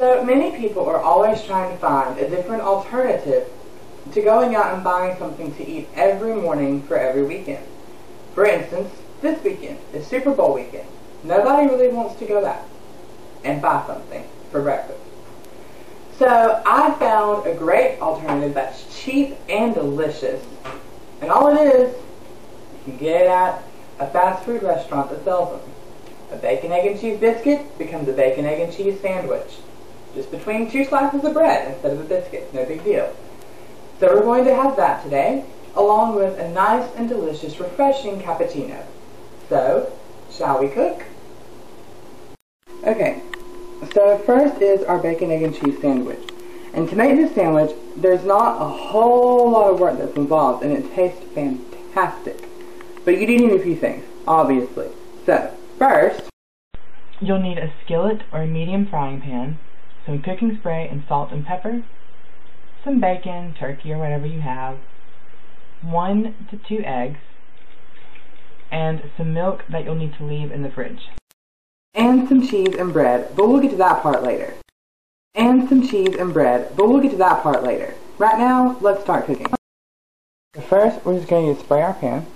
So many people are always trying to find a different alternative to going out and buying something to eat every morning for every weekend. For instance, this weekend is Super Bowl weekend. Nobody really wants to go out and buy something for breakfast. So I found a great alternative that's cheap and delicious. And all it is, you can get it at a fast food restaurant that sells them. A bacon, egg, and cheese biscuit becomes a bacon, egg, and cheese sandwich. Just between 2 slices of bread instead of a biscuit. No big deal. So we're going to have that today, along with a nice and delicious, refreshing cappuccino. So, shall we cook? Okay, so first is our bacon, egg, and cheese sandwich. And to make this sandwich, there's not a whole lot of work that's involved, and it tastes fantastic. But you do need a few things, obviously. So, first, you'll need a skillet or a medium frying pan, some cooking spray and salt and pepper, some bacon, turkey, or whatever you have, 1 to 2 eggs, and some milk that you'll need to leave in the fridge. And some cheese and bread, but we'll get to that part later. And some cheese and bread, but we'll get to that part later. Right now, let's start cooking. So first, we're just going to spray our pan.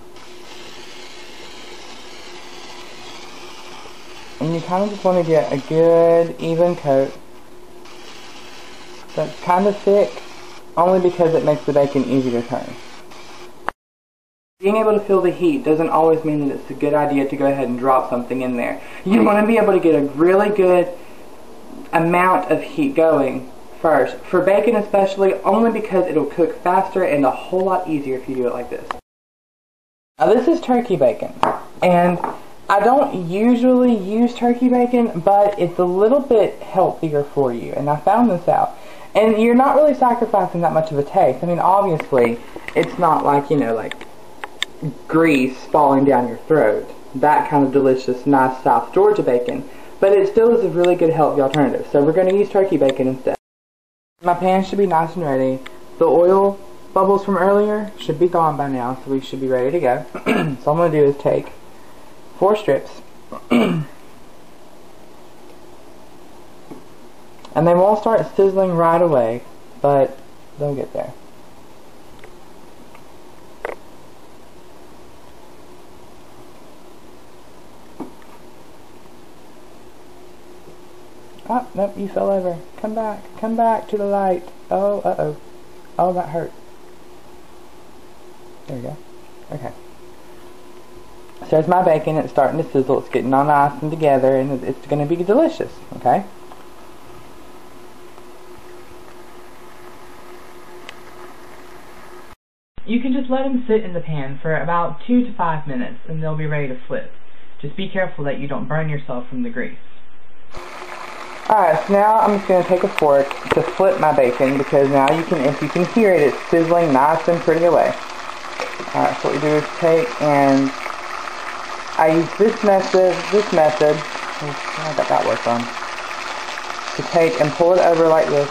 And you kind of just want to get a good, even coat that's kind of thick, only because it makes the bacon easy to turn. Being able to feel the heat doesn't always mean that it's a good idea to go ahead and drop something in there. You want to be able to get a really good amount of heat going first. For bacon especially, only because it'll cook faster and a whole lot easier if you do it like this. Now this is turkey bacon, and I don't usually use turkey bacon, but it's a little bit healthier for you, and I found this out. And you're not really sacrificing that much of a taste. I mean, obviously, it's not like, you know, like grease falling down your throat. That kind of delicious, nice South Georgia bacon. But it still is a really good healthy alternative. So we're going to use turkey bacon instead. My pan should be nice and ready. The oil bubbles from earlier should be gone by now, so we should be ready to go. So all I'm going to do is take 4 strips. And they won't start sizzling right away, but they'll get there. Oh, nope, you fell over. Come back to the light. Oh, uh-oh. Oh, that hurt. There we go. Okay. So there's my bacon. It's starting to sizzle. It's getting all nice and together, and it's going to be delicious, okay? You can just let them sit in the pan for about 2 to 5 minutes, and they'll be ready to flip. Just be careful that you don't burn yourself from the grease. Alright, so now I'm just going to take a fork to flip my bacon, because now you can, if you can hear it, it's sizzling nice and pretty away. Alright, so what we do is take, and I use this method, I got that worked on, to take and pull it over like this.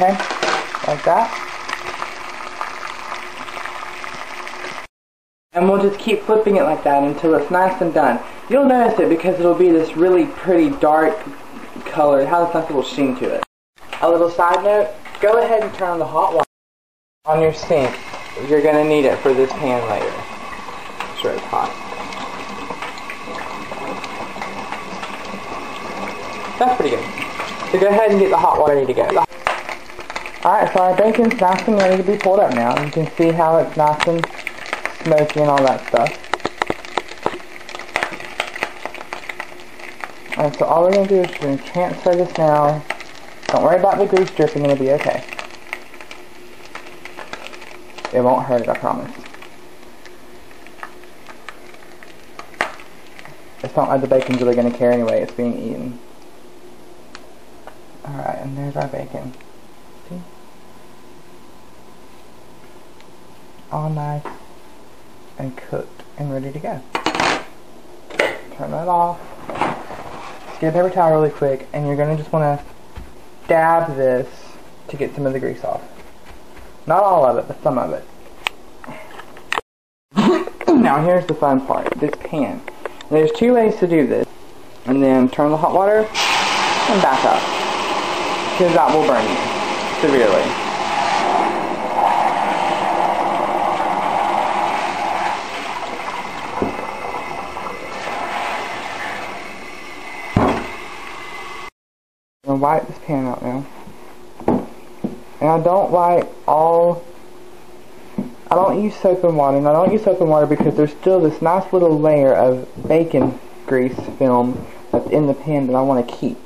Okay, like that. And we'll just keep flipping it like that until it's nice and done. You'll notice it because it'll be this really pretty dark color. It has a nice little sheen to it. A little side note, go ahead and turn on the hot water on your sink. You're going to need it for this pan later. I'm sure it's hot. That's pretty good. So go ahead and get the hot water ready to go. Alright, so our bacon's nice and ready to be pulled up now. You can see how it's nice and smoky and all that stuff. Alright, so all we're going to do is we're going to transfer this now. Don't worry about the grease dripping, it'll be okay. It won't hurt, I promise. It's not like the bacon's really going to care anyway, it's being eaten. Alright, and there's our bacon. All nice and cooked and ready to go. Turn that off. Just get a paper towel really quick, and you're going to just want to dab this to get some of the grease off. Not all of it, but some of it. Now here's the fun part, this pan. There's two ways to do this. And then turn the hot water and back up, because that will burn you severely. I'm going to wipe this pan out now. And I don't use soap and water. And I don't use soap and water because there's still this nice little layer of bacon grease film that's in the pan that I want to keep.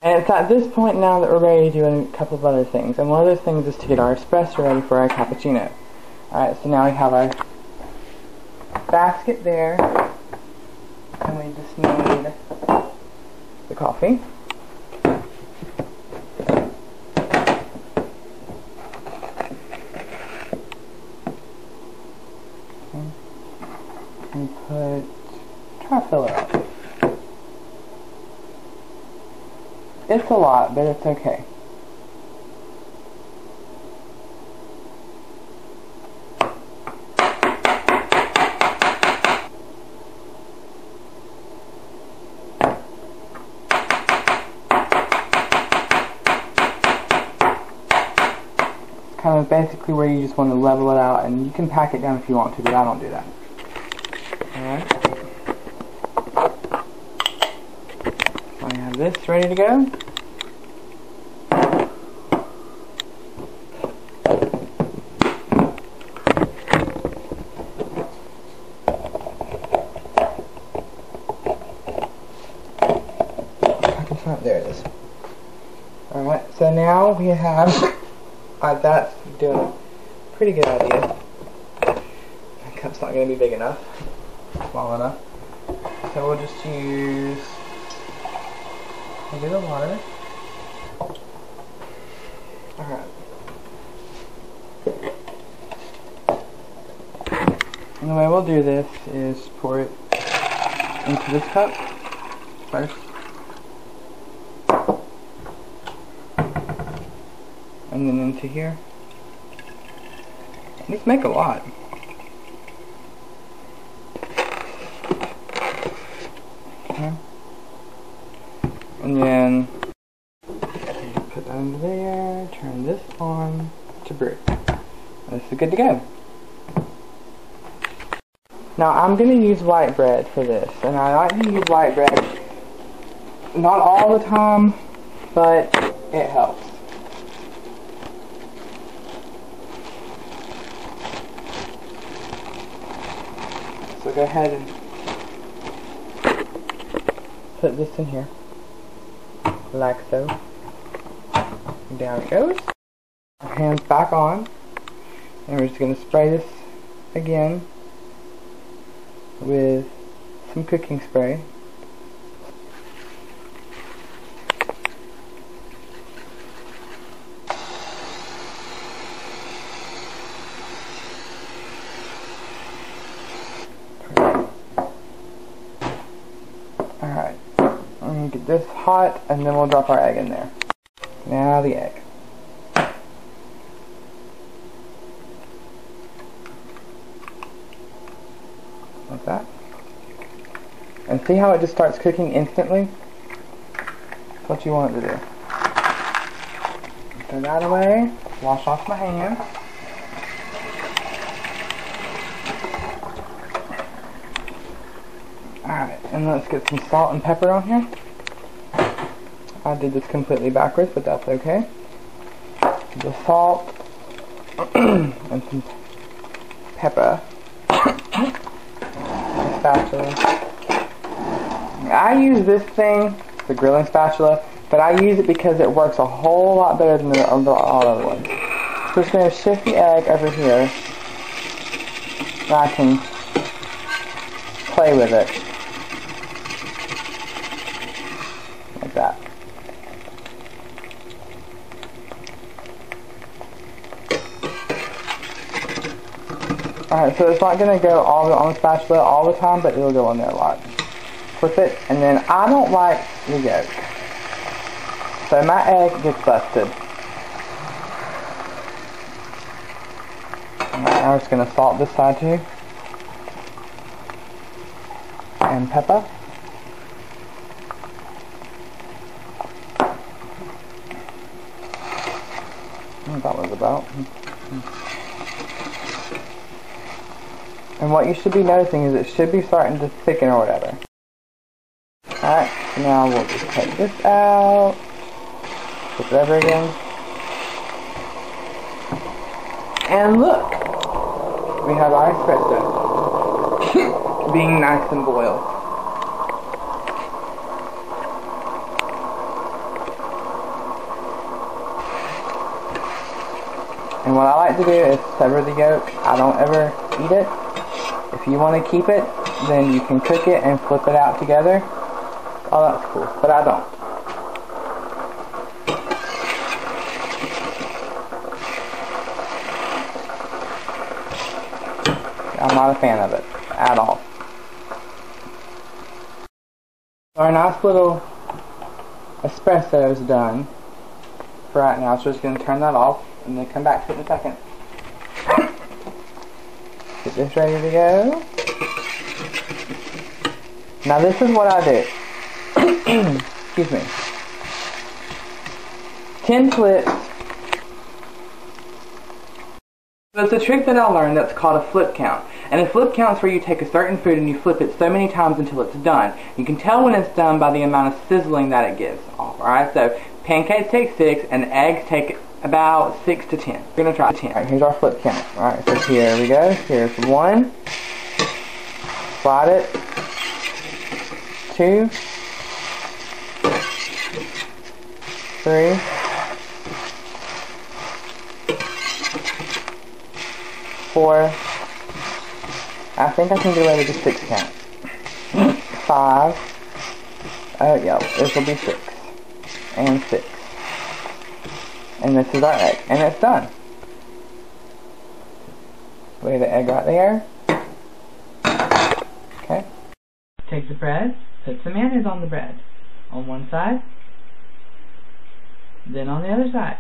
And it's at this point now that we're ready to do a couple of other things. And one of those things is to get our espresso ready for our cappuccino. Alright, so now we have our basket there. And we just need the coffee. And try to fill it up. It's a lot, but it's okay. Kind of basically where you just want to level it out, and you can pack it down if you want to, but I don't do that. Alright. So I have this ready to go. There it is. Alright, so now we have that's doing a pretty good idea. The cup's not going to be big enough, small enough. So we'll just use a bit of water. Alright. And the way we'll do this is pour it into this cup first. And then into here. Let's make a lot. Okay. And then put that into there, turn this on to brew. And this is good to go. Now I'm going to use white bread for this, and I like to use white bread not all the time, but it helps. So go ahead and put this in here, like so. And down it goes. Our hands back on, and we're just going to spray this again with some cooking spray. Alright, I'm going to get this hot, and then we'll drop our egg in there. Now the egg. Like that. And see how it just starts cooking instantly? That's what you want it to do. Throw that away, wash off my hands. Alright, and let's get some salt and pepper on here. I did this completely backwards, but that's okay. The salt and some pepper. Spatula. I use this thing, the grilling spatula, but I use it because it works a whole lot better than all other ones. So I'm just going to shift the egg over here, and I can play with it. Like that. Alright, so it's not going to go all on the spatula all the time, but it'll go on there a lot. Flip it, and then I don't like the yolk. So my egg gets busted. Alright, I'm just going to salt this side too. And pepper. That was about. And what you should be noticing is it should be starting to thicken or whatever. Alright, so now we'll just take this out. Flip it over again. And look! We have our espresso being nice and boiled. And what I like to do is sever the yolk. I don't ever eat it. If you want to keep it, then you can cook it and flip it out together. Oh, that's cool, but I don't. I'm not a fan of it at all. Our nice little espresso is done for right now, so we're just going to turn that off and then come back to it in a second. Get this ready to go. Now this is what I do. Excuse me. 10 flips. So it's a trick that I learned that's called a flip count. And a flip count is where you take a certain food and you flip it so many times until it's done. You can tell when it's done by the amount of sizzling that it gives off. Alright, so pancakes take 6 and eggs take about 6 to 10. We're going to try 10. Alright, here's our flip count. Alright, so here we go. Here's 1. Slide it. 2. 3. 4. I think I can get away with the 6 count. 5. Oh yeah, this will be 6. And 6. And this is our egg. And it's done. Lay the egg right there. Okay. Take the bread, put some mayonnaise on the bread. On one side, then on the other side.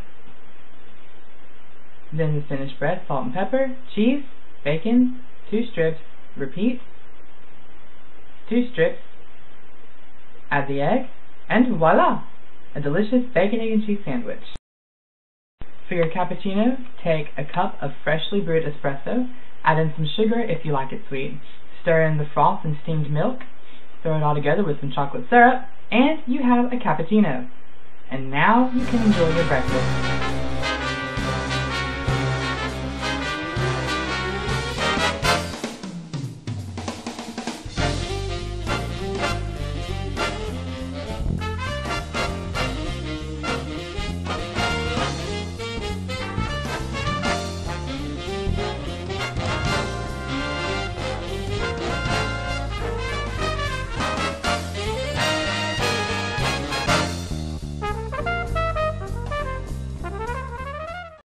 Then the finished bread, salt and pepper, cheese, bacon, 2 strips, repeat, 2 strips, add the egg, and voila! A delicious bacon, egg, and cheese sandwich. For your cappuccino, take a cup of freshly brewed espresso, add in some sugar if you like it sweet, stir in the froth and steamed milk, throw it all together with some chocolate syrup, and you have a cappuccino. And now you can enjoy your breakfast.